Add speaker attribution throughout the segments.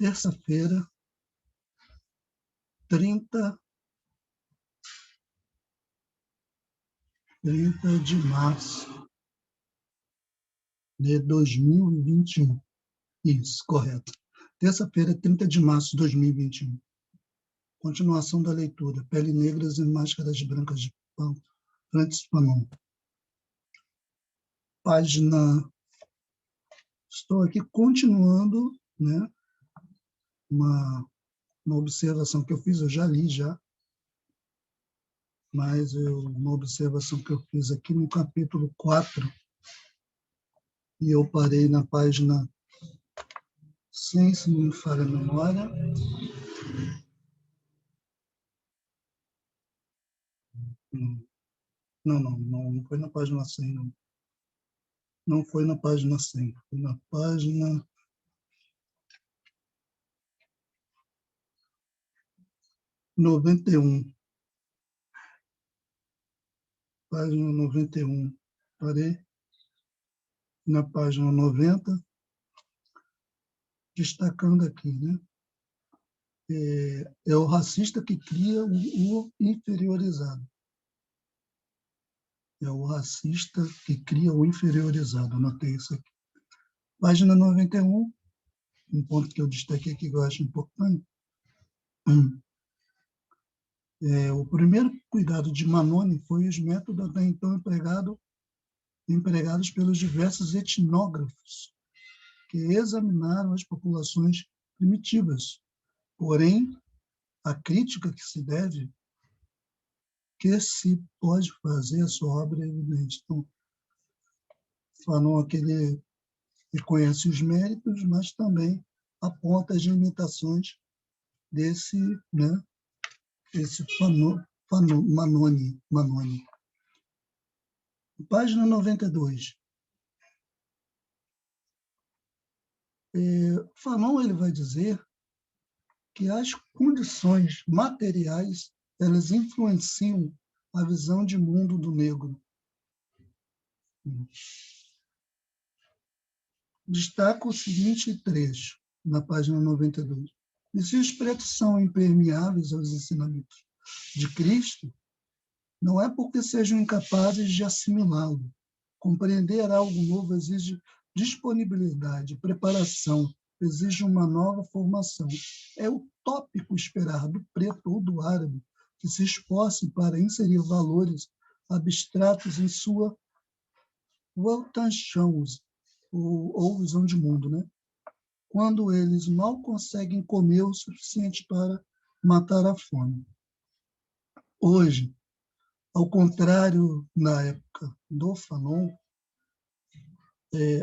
Speaker 1: terça-feira, 30 de março de 2021. Isso, correto. Terça-feira, 30 de março de 2021. Continuação da leitura. Pele Negras e Máscaras Brancas de Francis Fanon. Página... Estou aqui continuando, né, uma observação que eu fiz, eu já li, mas uma observação que eu fiz aqui no capítulo 4, e eu parei na página 100, se não me falha a memória. Não foi na página 100, não. Não foi na página 100, foi na página 91. Página 91. Parei na página 90, destacando aqui, né? É o racista que cria o inferiorizado. É o racista que cria o inferiorizado. Anotei isso aqui. Página 91, um ponto que eu destaquei aqui que eu acho importante. O primeiro cuidado de Manoni foi os métodos até então empregados pelos diversos etnógrafos que examinaram as populações primitivas. Porém, a crítica que se pode fazer a sua obra é evidente. Então, Fanon que ele reconhece os méritos, mas também aponta as limitações desse, né, esse Manoni. Página 92. Fanon ele vai dizer que as condições materiais elas influenciam a visão de mundo do negro. Destaca o seguinte trecho, na página 92. E se os pretos são impermeáveis aos ensinamentos de Cristo, não é porque sejam incapazes de assimilá-lo. Compreender algo novo exige disponibilidade, preparação, exige uma nova formação. É utópico esperar do preto ou do árabe que se esforce para inserir valores abstratos em sua Weltanschauung, ou visão de mundo, né? Quando eles mal conseguem comer o suficiente para matar a fome. Hoje, ao contrário, na época do Fanon,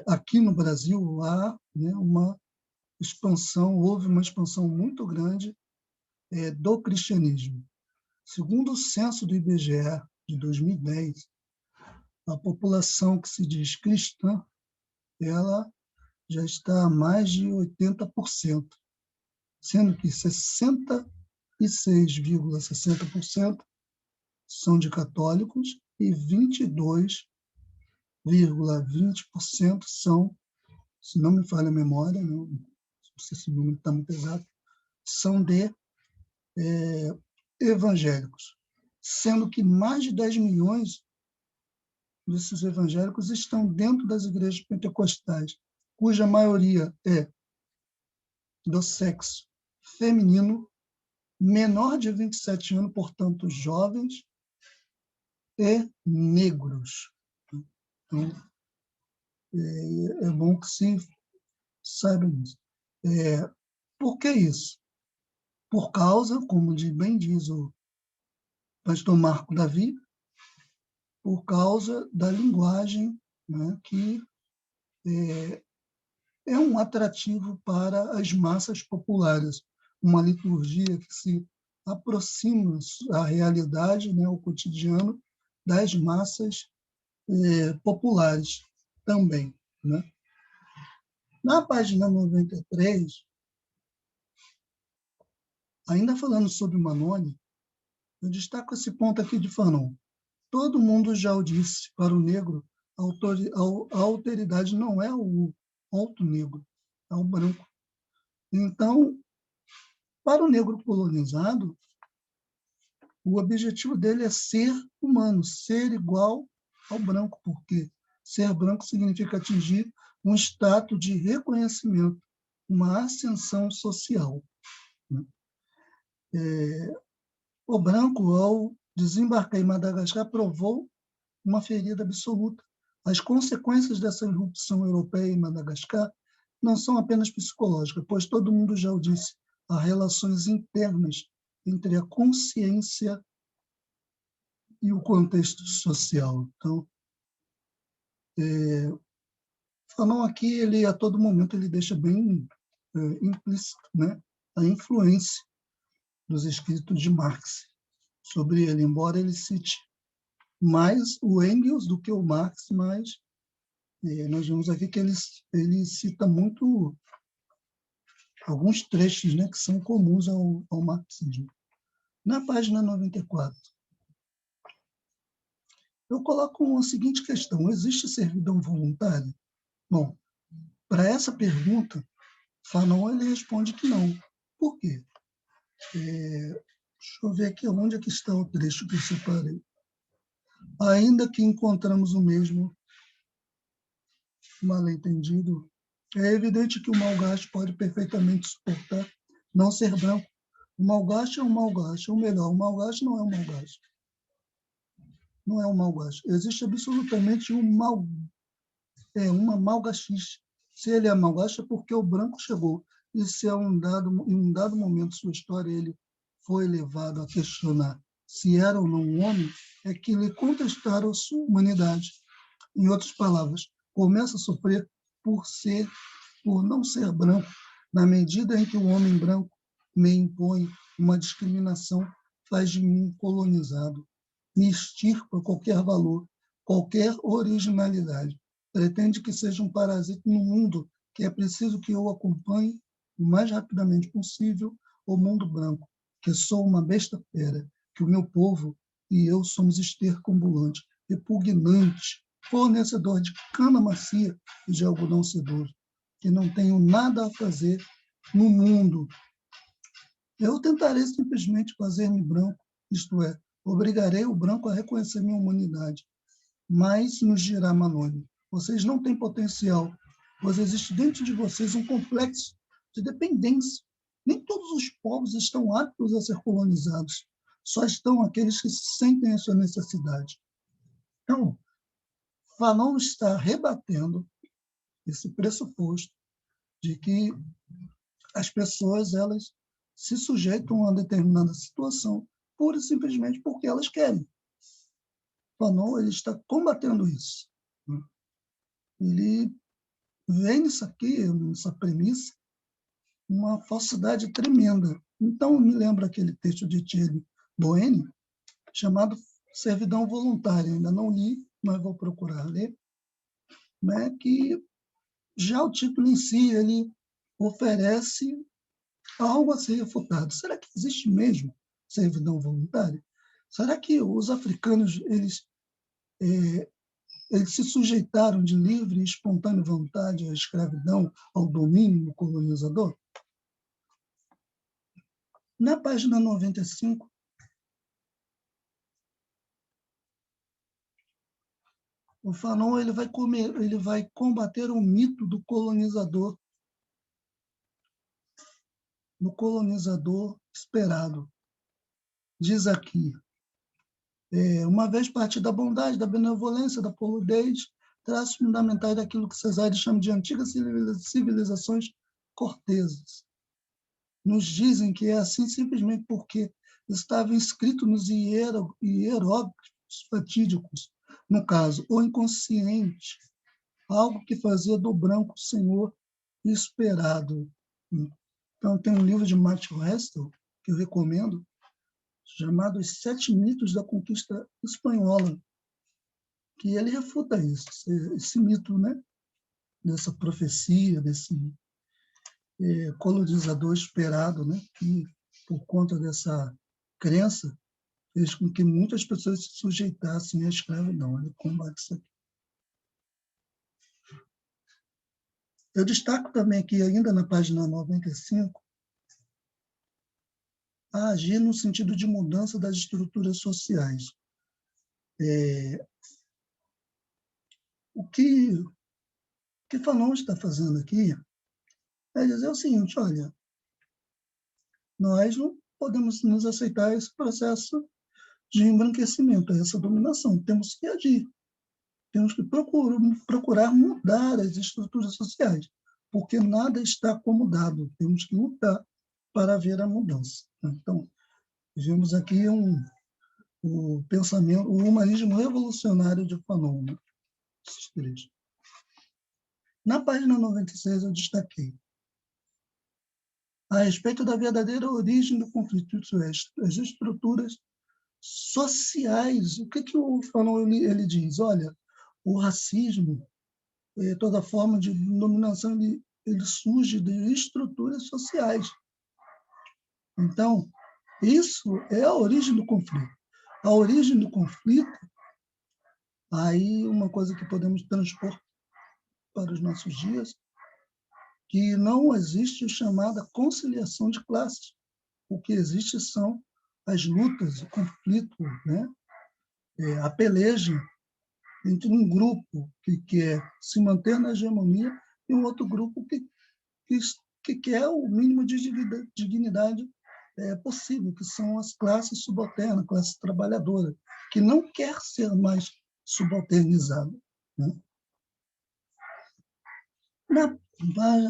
Speaker 1: aqui no Brasil há, né, houve uma expansão muito grande do cristianismo. Segundo o censo do IBGE de 2010, a população que se diz cristã, ela já está a mais de 80%, sendo que 66,60% são de católicos e 22,20% são, se não me falha a memória, não sei se o número está muito exato, são de evangélicos, sendo que mais de 10 milhões desses evangélicos estão dentro das igrejas pentecostais, cuja maioria é do sexo feminino, menor de 27 anos, portanto, jovens e negros. Então, é bom que se saiba isso. Por que isso? Por causa, como bem diz o pastor Marco Davi, por causa da linguagem, né, que é um atrativo para as massas populares, uma liturgia que se aproxima à realidade, né, ao cotidiano das massas populares também, né? Na página 93, ainda falando sobre Manoni, eu destaco esse ponto aqui de Fanon. Todo mundo já o disse, para o negro, a alteridade não é o alto negro, é o branco. Então, para o negro colonizado, o objetivo dele é ser humano, ser igual ao branco, porque ser branco significa atingir um status de reconhecimento, uma ascensão social. O branco, ao desembarcar em Madagascar, provou uma ferida absoluta. As consequências dessa irrupção europeia em Madagascar não são apenas psicológicas, pois todo mundo já o disse, há relações internas entre a consciência e o contexto social. Então, Fanon aqui, ele a todo momento ele deixa bem implícito, né, a influência dos escritos de Marx sobre ele, embora ele cite mais o Engels do que o Marx, mas nós vemos aqui que ele cita muito alguns trechos, né, que são comuns ao marxismo. Na página 94, eu coloco a seguinte questão: existe servidão voluntária? Bom, para essa pergunta, Fanon ele responde que não. Por quê? Deixa eu ver aqui onde é que está o trecho que eu separei. Ainda que encontramos o mesmo mal-entendido, é evidente que o malgache pode perfeitamente suportar não ser branco. O malgache é um malgache, ou melhor, o malgache não é um malgache. Não é um malgache. Existe absolutamente uma malgachice. Se ele é malgache, é porque o branco chegou. E se em um dado momento de sua história ele foi levado a questionar se era ou não um homem, é que lhe contestaram a sua humanidade. Em outras palavras, começa a sofrer por não ser branco, na medida em que o homem branco me impõe uma discriminação, faz de mim colonizado, me extirpa qualquer valor, qualquer originalidade. Pretende que seja um parasita no mundo, que é preciso que eu acompanhe o mais rapidamente possível o mundo branco, que sou uma besta fera, que o meu povo e eu somos esterco ambulante, repugnante, fornecedor de cana macia e de algodão sedoso, que não tenho nada a fazer no mundo. Eu tentarei simplesmente fazer-me branco, isto é, obrigarei o branco a reconhecer minha humanidade, mas nos dirá Malone: vocês não têm potencial, pois existe dentro de vocês um complexo de dependência. Nem todos os povos estão aptos a ser colonizados, só estão aqueles que sentem a sua necessidade. Então, Fanon está rebatendo esse pressuposto de que as pessoas elas se sujeitam a determinada situação pura e simplesmente porque elas querem. Fanon ele está combatendo isso. Ele vem nisso aqui, nessa premissa, uma falsidade tremenda. Então, me lembra aquele texto de Thierry Boene, chamado Servidão Voluntária. Ainda não li, mas vou procurar ler, né? Que já o título em si, ele oferece algo a ser refutado. Será que existe mesmo servidão voluntária? Será que os africanos eles se sujeitaram de livre e espontânea vontade à escravidão, ao domínio colonizador? Na página 95, o Fanon ele vai combater o mito do colonizador esperado. Diz aqui: uma vez parte da bondade, da benevolência, da polidez, traços fundamentais daquilo que Cesário chama de antigas civilizações cortesas. Nos dizem que é assim simplesmente porque estava inscrito nos hieróglifos fatídicos, no caso, o inconsciente, algo que fazia do branco o senhor esperado. Então, tem um livro de Matthew Hestel, que eu recomendo, chamado Os 7 Mitos da Conquista Espanhola, que ele refuta isso, esse mito, né? Dessa profecia, desse colonizador esperado, né? Que, por conta dessa crença, fez com que muitas pessoas se sujeitassem à escravidão. Ele combate isso aqui. Eu destaco também aqui, ainda na página 95, a agir no sentido de mudança das estruturas sociais. O que Fanon está fazendo aqui é dizer o seguinte: olha, nós não podemos nos aceitar esse processo de embranquecimento, essa dominação. Temos que agir, temos que procurar mudar as estruturas sociais, porque nada está acomodado, temos que lutar para ver a mudança. Então, vemos aqui o pensamento, o humanismo revolucionário de Fanon, né? Esses três. Na página 96, eu destaquei a respeito da verdadeira origem do conflito, isso é, as estruturas sociais. O que o Fanon ele diz? Olha, o racismo, toda forma de dominação, ele surge de estruturas sociais. Então, isso é a origem do conflito. A origem do conflito, aí uma coisa que podemos transpor para os nossos dias, que não existe a chamada conciliação de classes. O que existe são as lutas, o conflito, né? A peleja entre um grupo que quer se manter na hegemonia e um outro grupo que quer o mínimo de dignidade possível, que são as classes subalternas, a classe trabalhadora, que não quer ser mais subalternizada, né?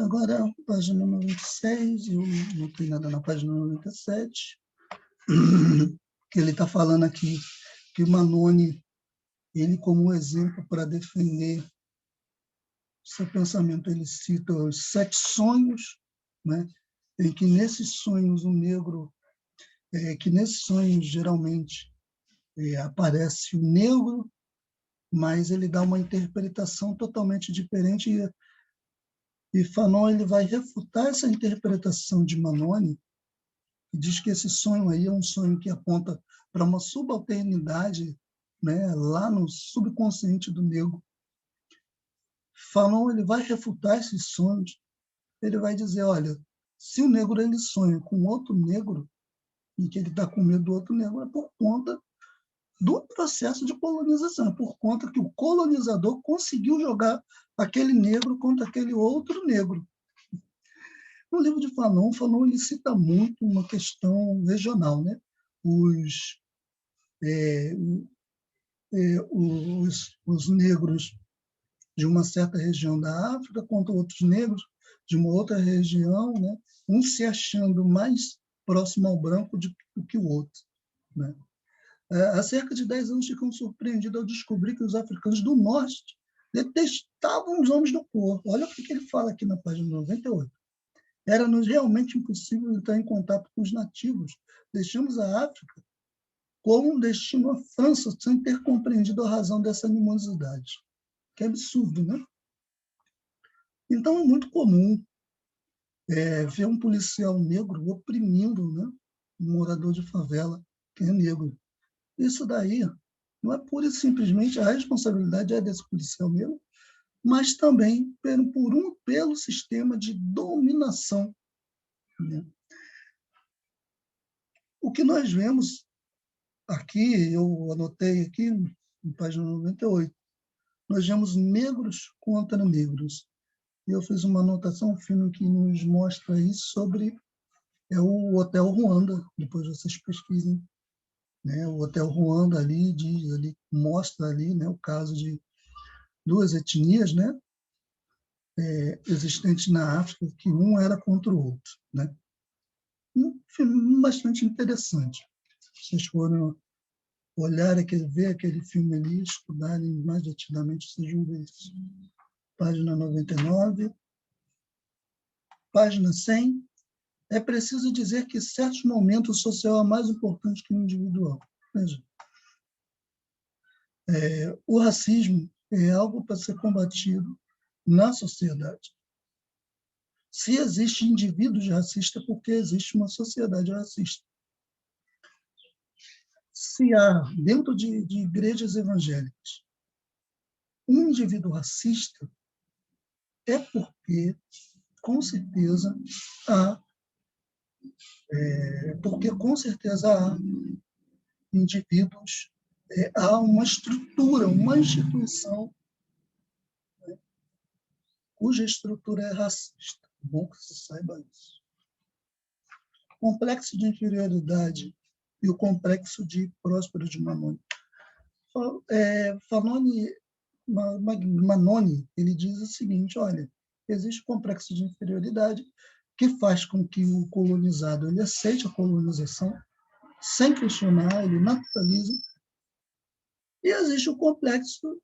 Speaker 1: Agora, página 96, eu não tenho nada na página 97, que ele está falando aqui que o Manoni, ele como exemplo para defender seu pensamento, ele cita os 7 sonhos, né? Em que nesses sonhos o negro, que nesses sonhos geralmente aparece o negro, mas ele dá uma interpretação totalmente diferente e Fanon ele vai refutar essa interpretação de Manoni, que diz que esse sonho aí é um sonho que aponta para uma subalternidade, né, lá no subconsciente do negro. Fanon ele vai refutar esses sonhos, ele vai dizer, olha, se o negro ele sonha com outro negro e que ele está com medo do outro negro, é por conta do processo de colonização, é por conta que o colonizador conseguiu jogar aquele negro contra aquele outro negro. No livro de Fanon ele cita muito uma questão regional, né? Os negros de uma certa região da África contra outros negros de uma outra região, né? Um se achando mais próximo ao branco do que o outro, né? Há cerca de 10 anos ficam surpreendidos ao descobrir que os africanos do norte detestavam os homens do corpo. Olha o que ele fala aqui na página 98. Era-nos realmente impossível entrar em contato com os nativos. Deixamos a África como um destino à França, sem ter compreendido a razão dessa animosidade. Que absurdo, né? Então, é muito comum ver um policial negro oprimindo, né, um morador de favela que é negro. Isso daí não é pura e simplesmente a responsabilidade desse policial negro, mas também pelo sistema de dominação, né? O que nós vemos aqui, eu anotei aqui, na página 98, nós vemos negros contra negros. E eu fiz uma anotação, um filme que nos mostra isso sobre o Hotel Ruanda, depois vocês pesquisem, né? O Hotel Ruanda ali mostra ali, né, o caso de 2 etnias, né, existentes na África, que um era contra o outro, né? Um filme bastante interessante. Se vocês forem ver aquele filme ali, estudarem mais detidamente, vocês vão ver isso. Página 99. Página 100. É preciso dizer que certos momentos o social é mais importante que o individual. Veja, o racismo é algo para ser combatido na sociedade. Se existe indivíduos racistas, é porque existe uma sociedade racista. Se há, dentro de igrejas evangélicas, um indivíduo racista, é porque, com certeza, há, há indivíduos, há uma estrutura, uma instituição cuja estrutura é racista. É bom que se saiba isso. O complexo de inferioridade e o complexo de Próspero de Manoni. Manoni, ele diz o seguinte, olha, existe o complexo de inferioridade que faz com que o colonizado ele aceite a colonização sem questionar, ele naturaliza, e existe o complexo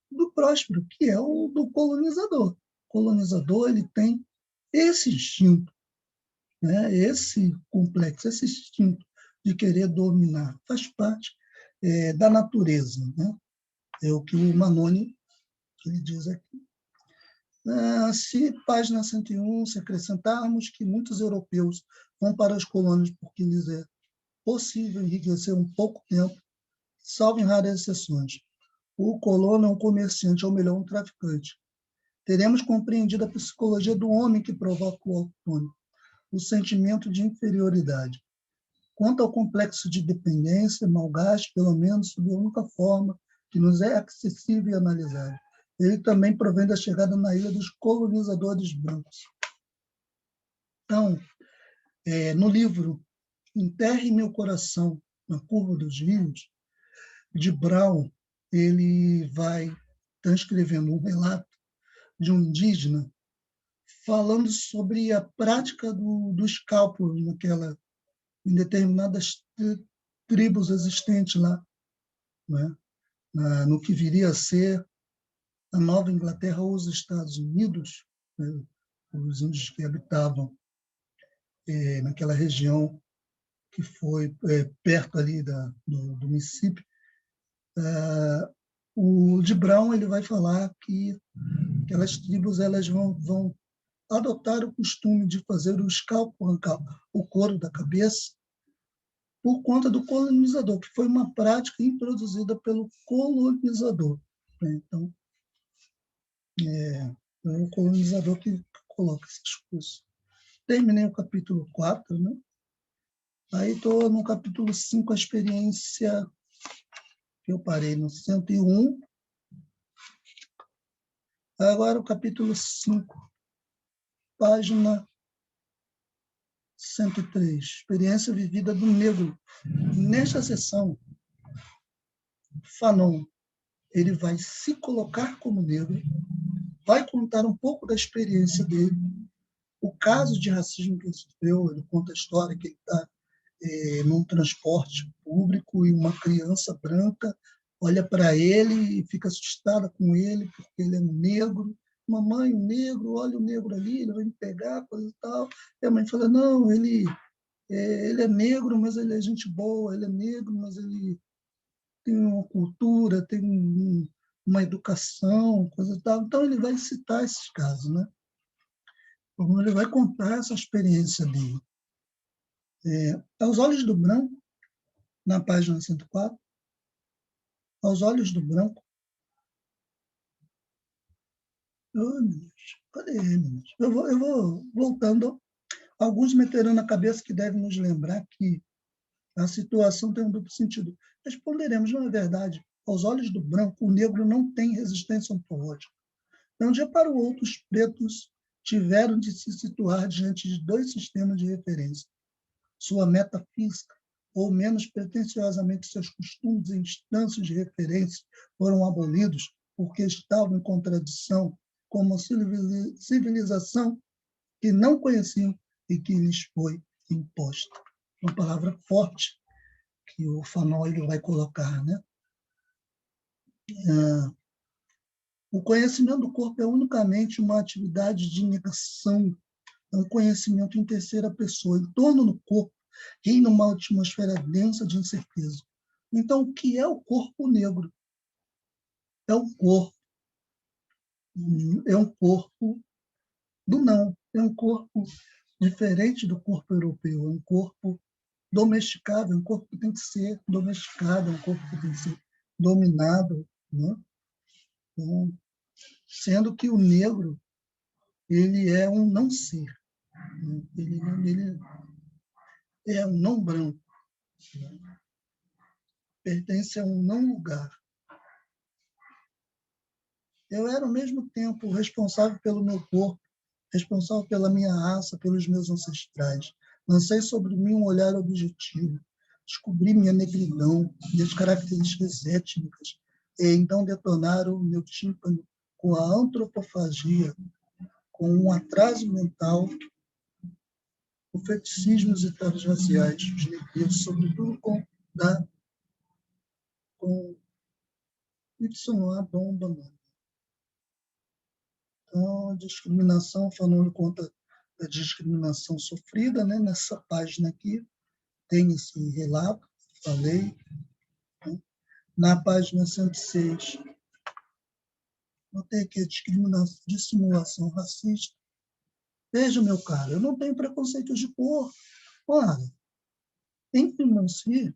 Speaker 1: do próspero, que é o do colonizador. O colonizador ele tem esse instinto, né? Esse complexo, esse instinto de querer dominar, faz parte da natureza, né? É o que o Manoni ele diz aqui. Se, página 101, se acrescentarmos que muitos europeus vão para as colônias porque lhes é possível enriquecer um pouco tempo, salvo em raras exceções. O colono é um comerciante, ou melhor, um traficante. Teremos compreendido a psicologia do homem que provoca o autônomo, o sentimento de inferioridade. Quanto ao complexo de dependência, malgaste, pelo menos, sob a única forma que nos é acessível e analisável. Ele também provém da chegada na ilha dos colonizadores brancos. Então, no livro Enterre Meu Coração na Curva dos Rios, de Brown, ele vai transcrevendo um relato de um indígena falando sobre a prática do escalpo em determinadas tribos existentes lá, né? No que viria a ser a Nova Inglaterra ou os Estados Unidos, né? Os índios que habitavam naquela região que foi perto ali do Mississippi. O de Brown ele vai falar que aquelas tribos elas vão adotar o costume de fazer o escalpo, arrancar o couro da cabeça, por conta do colonizador, que foi uma prática introduzida pelo colonizador. Né? Então, é o colonizador que coloca essas coisas. Terminei o capítulo 4, né? Aí estou no capítulo 5, a experiência que eu parei no 101. Agora o capítulo 5, página 103, experiência vivida do negro. Nesta sessão, Fanon ele vai se colocar como negro, vai contar um pouco da experiência dele, o caso de racismo que ele sofreu, ele conta a história que ele está num transporte público e uma criança branca olha para ele e fica assustada com ele porque ele é negro. Mamãe, o negro, olha o negro ali, ele vai me pegar, coisa e tal. E a mãe fala, não, ele é negro, mas ele é gente boa, ele é negro, mas ele tem uma cultura, tem uma educação, coisa e tal. Então, ele vai citar esses casos, né? Então, ele vai contar essa experiência dele. Aos olhos do branco, na página 104, aos olhos do branco, cadê ele? Eu vou voltando. Alguns meterão na cabeça que devem nos lembrar que a situação tem um duplo sentido. Responderemos, não é verdade. Aos olhos do branco, o negro não tem resistência ontológica. De um dia para o outro, os pretos tiveram de se situar diante de dois sistemas de referência. Sua metafísica, ou menos pretensiosamente seus costumes e instâncias de referência, foram abolidos porque estavam em contradição com uma civilização que não conheciam e que lhes foi imposta. Uma palavra forte que o Fanon vai colocar, né? O conhecimento do corpo é unicamente uma atividade de negação, é um conhecimento em terceira pessoa. Em torno do corpo reina uma atmosfera densa de incerteza. Então, o que é o corpo negro? É um corpo do não, é um corpo diferente do corpo europeu, é um corpo domesticado, é um corpo que tem que ser domesticado, é um corpo que tem que ser dominado, né? Então, sendo que o negro ele é um não ser, né? Ele é um não branco, né? Pertence a um não lugar. Eu era, ao mesmo tempo, responsável pelo meu corpo, responsável pela minha raça, pelos meus ancestrais. Lancei sobre mim um olhar objetivo. Descobri minha negridão, minhas características étnicas, e então detonaram o meu tímpano com a antropofagia, com um atraso mental, o feticismo e etapas raciais, os negreiros, sobretudo com Y bomba. Então, a discriminação, falando contra a discriminação sofrida, né? Nessa página aqui, tem esse relato, falei. Né? Na página 106, notei aqui a discriminação, dissimulação racista. Veja, meu caro, eu não tenho preconceito de cor. Ora, em Primansi,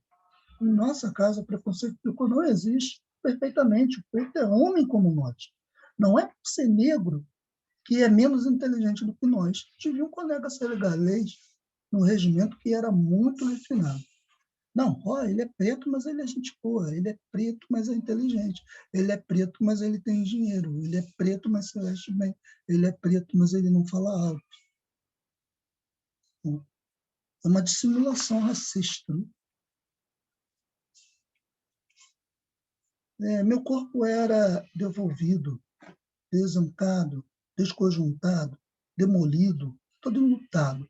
Speaker 1: em nossa casa, preconceito de cor não existe perfeitamente. O preto é homem como nós. Não é por ser negro que é menos inteligente do que nós. Tive um colega senegalês no regimento que era muito refinado. Não, ó, ele é preto, mas ele é gente boa. Ele é preto, mas é inteligente. Ele é preto, mas ele tem dinheiro. Ele é preto, mas se veste bem. Ele é preto, mas ele não fala alto. É uma dissimulação racista. Né? Meu corpo era devolvido, desancado, desconjuntado, demolido, todo enlutado.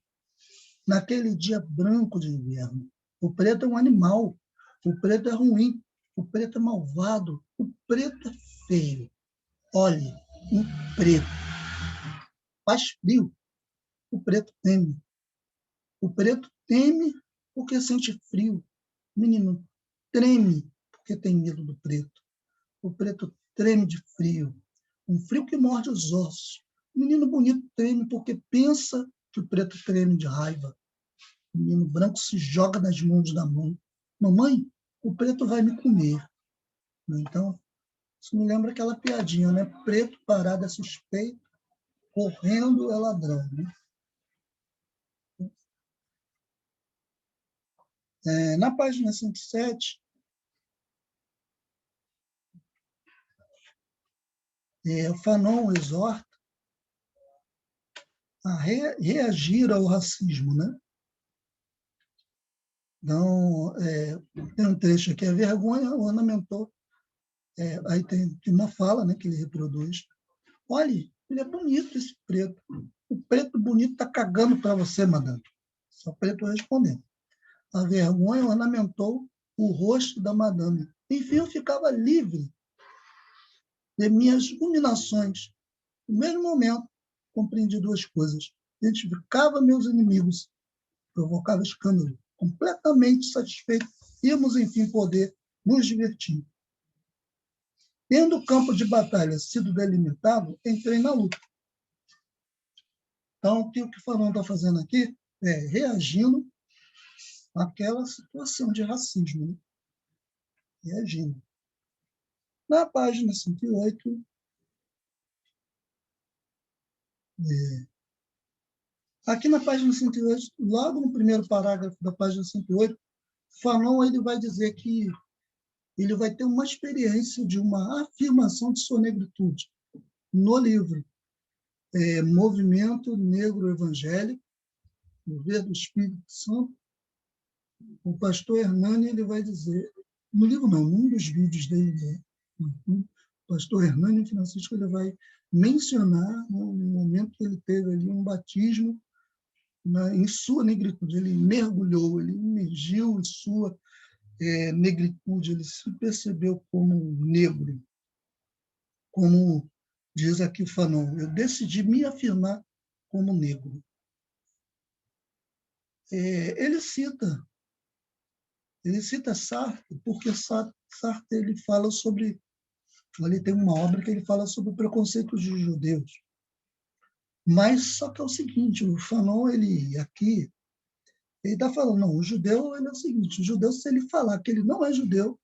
Speaker 1: Naquele dia branco de inverno. O preto é um animal. O preto é ruim. O preto é malvado. O preto é feio. Olhe, um preto. Faz frio. O preto teme. O preto teme porque sente frio. O menino treme porque tem medo do preto. O preto treme de frio. Um frio que morde os ossos. O menino bonito treme porque pensa que o preto treme de raiva. O menino branco se joga nas mãos da mãe. Mamãe, o preto vai me comer. Então, isso me lembra aquela piadinha, né? Preto parado é suspeito, correndo é ladrão. Né? Na página 107, o Fanon exorta a reagir ao racismo. Né? Então, tem um trecho aqui, a vergonha ornamentou. Aí tem uma fala, né, que ele reproduz. Olhe, ele é bonito, esse preto. O preto bonito está cagando para você, madame. Só o preto respondendo. A vergonha ornamentou o rosto da madame. Enfim, eu ficava livre de minhas ruminações. No mesmo momento, compreendi duas coisas. Identificava meus inimigos, provocava escândalo. Completamente satisfeito, íamos, enfim, poder nos divertir. Tendo o campo de batalha sido delimitado, entrei na luta. Então, o que o Fanon está fazendo aqui é reagindo àquela situação de racismo. Né? Reagindo. Na página 108, aqui na página 108, logo no primeiro parágrafo da página 108, Fanon ele vai dizer que ele vai ter uma experiência de uma afirmação de sua negritude no livro Movimento Negro Evangélico, Mover do Espírito Santo. O pastor Hernani ele vai dizer, no livro não, num dos vídeos dele, né? O pastor Hernani Francisco ele vai mencionar, né, no momento que ele teve ali um batismo em sua negritude, ele mergulhou, ele emergiu em sua negritude, ele se percebeu como um negro, como diz aqui Fanon, eu decidi me afirmar como negro. Ele cita Sartre, porque Sartre ele fala sobre, ele tem uma obra que ele fala sobre o preconceito dos judeus. Mas só que é o seguinte, o Fanon, ele aqui, ele está falando, não, o judeu ele é o seguinte, o judeu, se ele falar que ele não é judeu,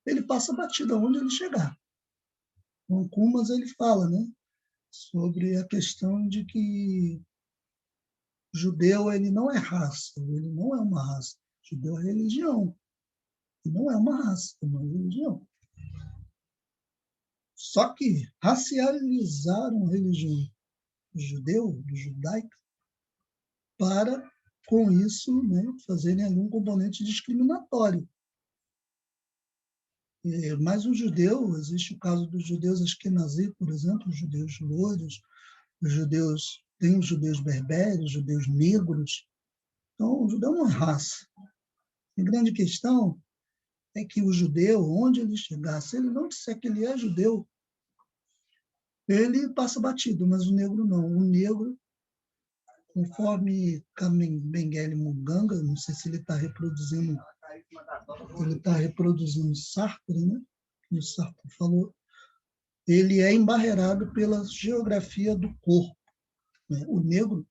Speaker 1: ele passa batida onde ele chegar. Com Cumas ele fala, né? sobre a questão de que o judeu ele não é raça, ele não é uma raça. O judeu é religião, e não é uma raça, é uma religião. Só que racializaram a religião do judeu, do judaico, para, com isso, né, fazerem ali um componente discriminatório. Mas o judeu, existe o caso dos judeus Ashkenazi, por exemplo, os judeus loiros, tem os judeus berberes, os judeus negros. Então, o judeu é uma raça. A grande questão é que o judeu, onde ele chegar, se ele não disser que ele é judeu, ele passa batido, mas o negro não. O negro, conforme Kamen Benguele Muganga, não sei se ele está reproduzindo Sartre, né? O Sartre falou, ele é embarreirado pela geografia do corpo. Né? O negro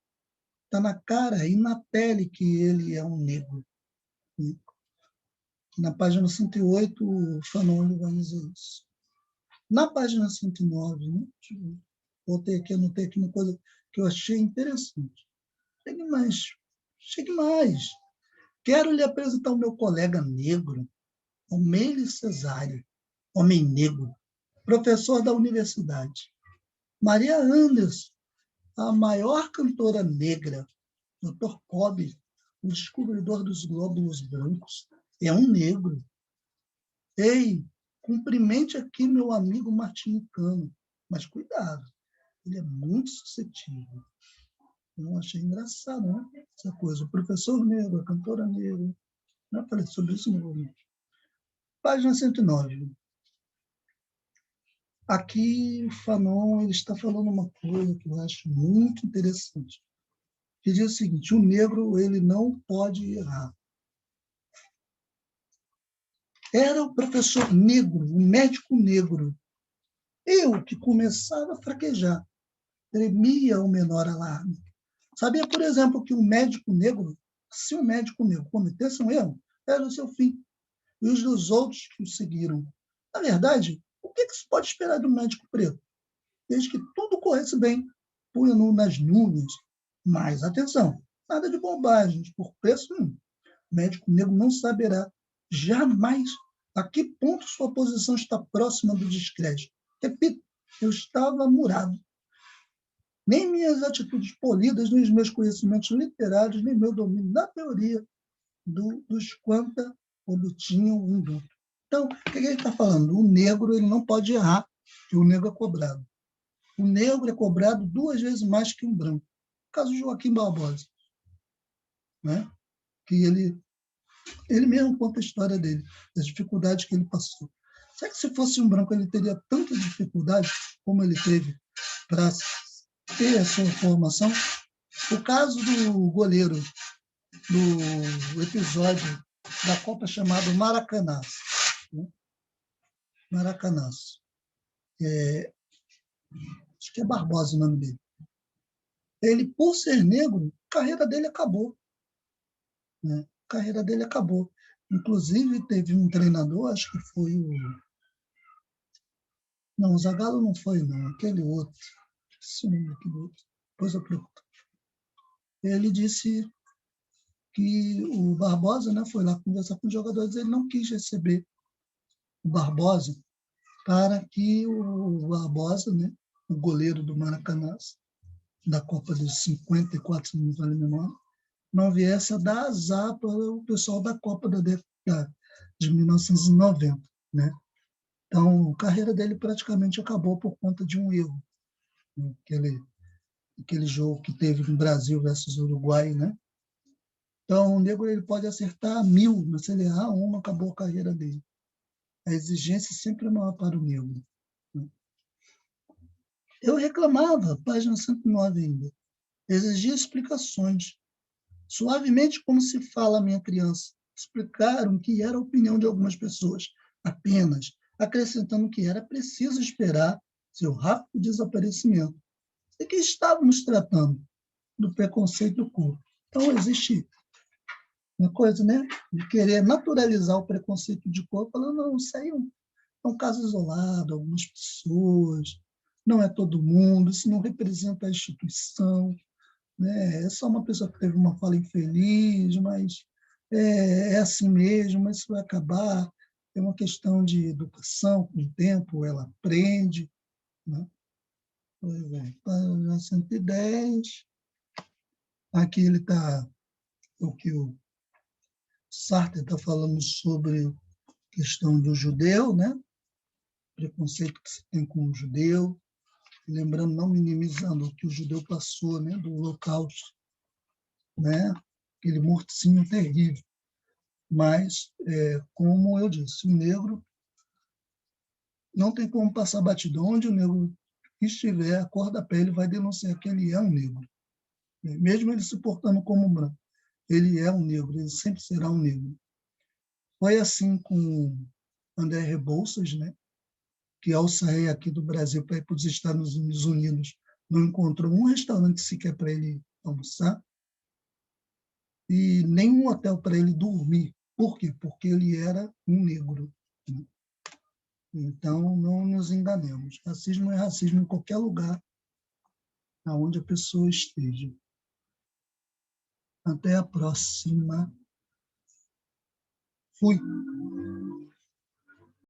Speaker 1: está na cara e na pele que ele é um negro. Né? Na página 108, o Fanon vai dizer isso. Na página 109, né? Anotei aqui uma coisa que eu achei interessante. Chegue mais. Quero lhe apresentar o meu colega negro, Almeida Cesário, homem negro, professor da universidade. Maria Anderson, a maior cantora negra, Dr. Cobb, o descobridor dos glóbulos brancos, é um negro. Ei, cumprimente aqui meu amigo martinicano, mas cuidado, ele é muito suscetível. Eu achei engraçado, né? Essa coisa. O professor negro, a cantora negra. Eu falei sobre isso no livro. Página 109. Aqui, o Fanon ele está falando uma coisa que eu acho muito interessante. Que diz o seguinte, o negro ele não pode errar. Era o professor negro, o médico negro. Eu que começava a fraquejar, tremia o menor alarme. Sabia, por exemplo, que um médico negro, se um médico negro cometesse um erro, era o seu fim. E os dos outros que o seguiram. Na verdade, o que se pode esperar de um médico preto? Desde que tudo corresse bem, punha-no nas nuvens. Mas, atenção, nada de bobagens, por preço nenhum. O médico negro não saberá jamais a que ponto sua posição está próxima do descrédito. Repito, eu estava murado. Nem minhas atitudes polidas, nem os meus conhecimentos literários, nem meu domínio da teoria dos quanta obtinham um indulto. Então, o que ele está falando? O negro ele não pode errar, porque o negro é cobrado. O negro é cobrado 2 vezes mais que um branco. No caso do Joaquim Barbosa, né? Que ele mesmo conta a história dele, das dificuldades que ele passou. Será que se fosse um branco ele teria tanta dificuldade como ele teve para ter essa formação? O caso do goleiro do episódio da Copa chamado Maracanãs. Né? Maracanãs. Acho que é Barbosa o nome dele. Ele, por ser negro, a carreira dele acabou. Né? A carreira dele acabou. Inclusive, teve um treinador, acho que foi o... Não, o Zagallo não foi, não. Aquele outro. Esse nome daquele outro. Depois eu pergunto. Ele disse que o Barbosa, né, foi lá conversar com os jogadores, ele não quis receber o Barbosa para que o Barbosa, né, o goleiro do Maracanã, da Copa de 54, se não me vale a memória, não viesse a dar azar para o pessoal da Copa da década de 1990. Né? Então, a carreira dele praticamente acabou por conta de um erro. Né? Aquele jogo que teve no Brasil versus Uruguai, né? Então, o negro ele pode acertar 1000, mas se ele errar uma, acabou a carreira dele. A exigência sempre é maior para o negro. Né? Eu reclamava, página 109 ainda. Exigia explicações. Suavemente, como se fala a minha criança. Explicaram que era a opinião de algumas pessoas, apenas, acrescentando que era preciso esperar seu rápido desaparecimento. E que estávamos tratando do preconceito do corpo. Então, existe uma coisa, né, de querer naturalizar o preconceito de cor, falando, não, isso aí é um caso isolado, algumas pessoas. não é todo mundo, isso não representa a instituição, né? É só uma pessoa que teve uma fala infeliz, mas é assim mesmo, mas isso vai acabar. É uma questão de educação, com o tempo ela aprende, né? Pois é, página 110. Aqui ele está, o que o Sartre está falando sobre a questão do judeu, né? Preconceito que se tem com o judeu, lembrando, não minimizando o que o judeu passou, né? Do Holocausto, né? Aquele morticínio terrível. Mas, como eu disse, o negro não tem como passar batidão. Onde o negro estiver, a cor da pele vai denunciar que ele é um negro. Mesmo ele se portando como um branco, ele é um negro, ele sempre será um negro. Foi assim com André Rebouças, né? Que ao sair aqui do Brasil para ir para os Estados Unidos, não encontrou um restaurante sequer para ele almoçar e nem um hotel para ele dormir. Por quê? Porque ele era um negro, né? Então, não nos enganemos. Racismo é racismo em qualquer lugar aonde a pessoa esteja. Até a próxima. Fui.